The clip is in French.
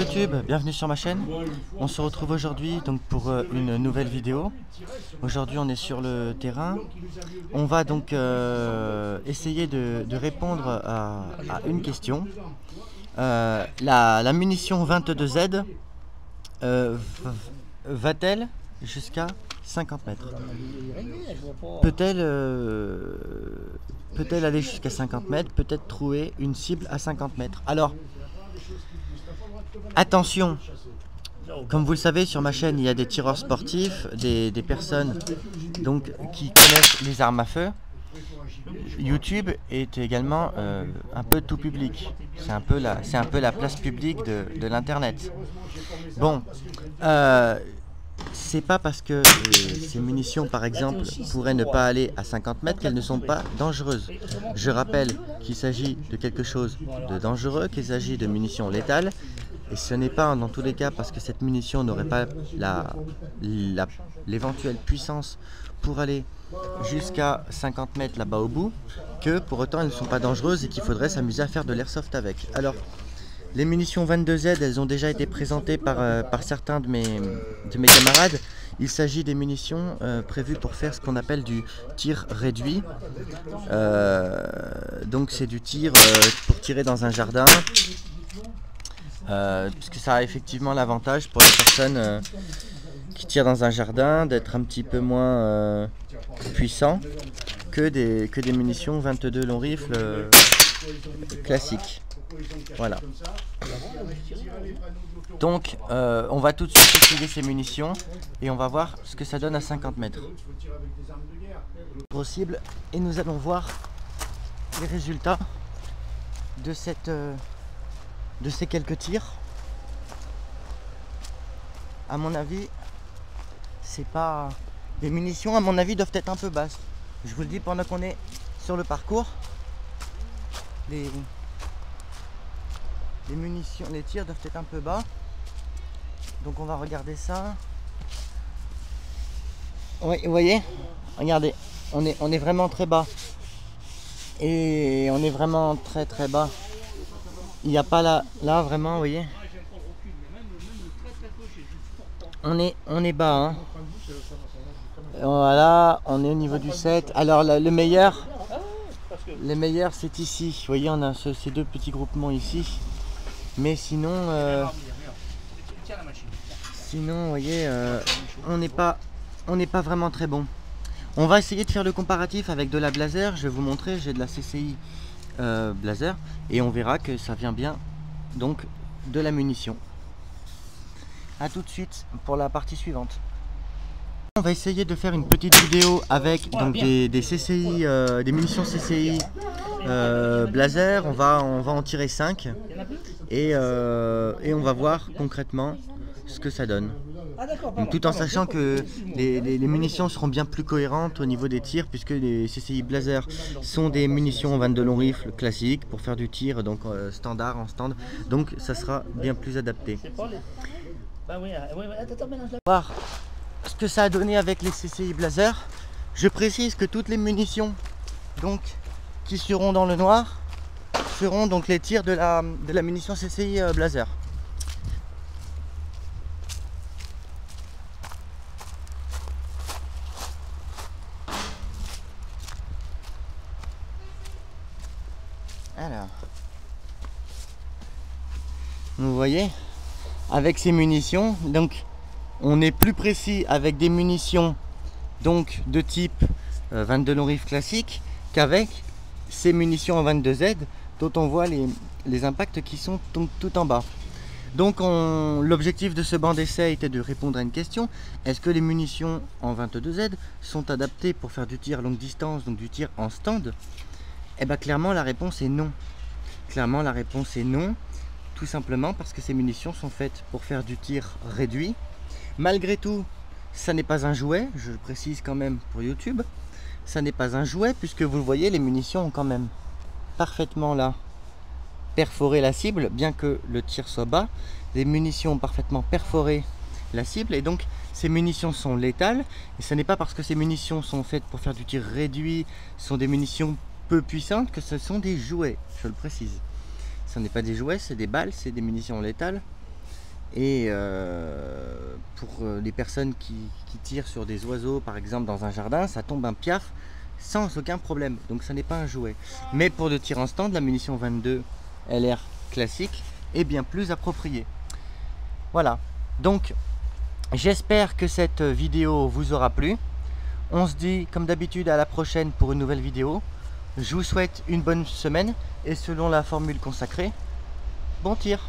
YouTube, bienvenue sur ma chaîne. On se retrouve aujourd'hui donc pour une nouvelle vidéo. Aujourd'hui on est sur le terrain. On va donc essayer de répondre à une question. La munition 22Z va-t-elle jusqu'à 50 mètres? Peut-elle aller jusqu'à 50 mètres? Peut-être trouver une cible à 50 mètres? Alors, attention, comme vous le savez, sur ma chaîne, il y a des tireurs sportifs, des personnes donc, qui connaissent les armes à feu. YouTube est également un peu tout public. C'est un peu la place publique de l'internet. Bon, c'est pas parce que ces munitions, par exemple, pourraient ne pas aller à 50 mètres qu'elles ne sont pas dangereuses. Je rappelle qu'il s'agit de quelque chose de dangereux, qu'il s'agit de munitions létales. Et ce n'est pas dans tous les cas parce que cette munition n'aurait pas l'éventuelle puissance pour aller jusqu'à 50 mètres là-bas au bout, que pour autant elles ne sont pas dangereuses et qu'il faudrait s'amuser à faire de l'airsoft avec. Alors, les munitions 22Z, elles ont déjà été présentées par certains de mes camarades. Il s'agit des munitions prévues pour faire ce qu'on appelle du tir réduit. Donc c'est du tir pour tirer dans un jardin. Puisque ça a effectivement l'avantage pour les personnes qui tirent dans un jardin d'être un petit peu moins puissant que des munitions 22 long rifle classiques. Voilà. Donc on va tout de suite essayer ces munitions et on va voir ce que ça donne à 50 mètres. Possible, et nous allons voir les résultats de ces quelques tirs. À mon avis, c'est pas... Les munitions, à mon avis, doivent être un peu basses. Je vous le dis pendant qu'on est sur le parcours. Les munitions, les tirs doivent être un peu bas. Donc on va regarder ça. Oui, vous voyez, regardez, on est vraiment très bas. Et on est vraiment très très bas. Il n'y a pas là vraiment, vous voyez. On est bas, hein. Voilà, on est au niveau du 7. Alors le meilleur c'est ici. Vous voyez, on a ces deux petits groupements ici. Mais sinon, vous voyez, on n'est pas vraiment très bon. On va essayer de faire le comparatif avec de la Blaser. Je vais vous montrer, j'ai de la CCI Blaser et on verra que ça vient bien donc de la munition. A tout de suite pour la partie suivante. On va essayer de faire une petite vidéo avec donc des CCI, des munitions CCI Blaser. On va en tirer 5 et on va voir concrètement ce que ça donne. Donc, tout en sachant que les munitions seront bien plus cohérentes au niveau des tirs, puisque les CCI Blaser sont des munitions 22 long rifle classiques pour faire du tir donc standard en stand, donc ça sera bien plus adapté. Voir ce que ça a donné avec les CCI Blaser. Je précise que toutes les munitions donc qui seront dans le noir seront donc les tirs de la munition CCI Blaser. Alors, vous voyez, avec ces munitions, donc on est plus précis avec des munitions donc de type 22 long rifle classique qu'avec ces munitions en 22Z dont on voit les impacts qui sont tout en bas. Donc l'objectif de ce banc d'essai était de répondre à une question: est-ce que les munitions en 22Z sont adaptées pour faire du tir longue distance, donc du tir en stand? Eh bien clairement la réponse est non. Clairement la réponse est non, tout simplement parce que ces munitions sont faites pour faire du tir réduit. Malgré tout, ça n'est pas un jouet, je le précise quand même pour YouTube. Ça n'est pas un jouet puisque vous le voyez, les munitions ont quand même parfaitement là perforé la cible, bien que le tir soit bas. Les munitions ont parfaitement perforé la cible et donc ces munitions sont létales. Et ce n'est pas parce que ces munitions sont faites pour faire du tir réduit, sont des munitions peu puissantes, que ce sont des jouets, je le précise. Ce n'est pas des jouets, c'est des balles, c'est des munitions létales. Et pour les personnes qui tirent sur des oiseaux, par exemple dans un jardin, ça tombe un piaf sans aucun problème. Donc ça n'est pas un jouet. Mais pour le tir en stand, la munition 22 LR classique est bien plus appropriée. Voilà. Donc j'espère que cette vidéo vous aura plu. On se dit comme d'habitude à la prochaine pour une nouvelle vidéo. Je vous souhaite une bonne semaine et selon la formule consacrée, bon tir!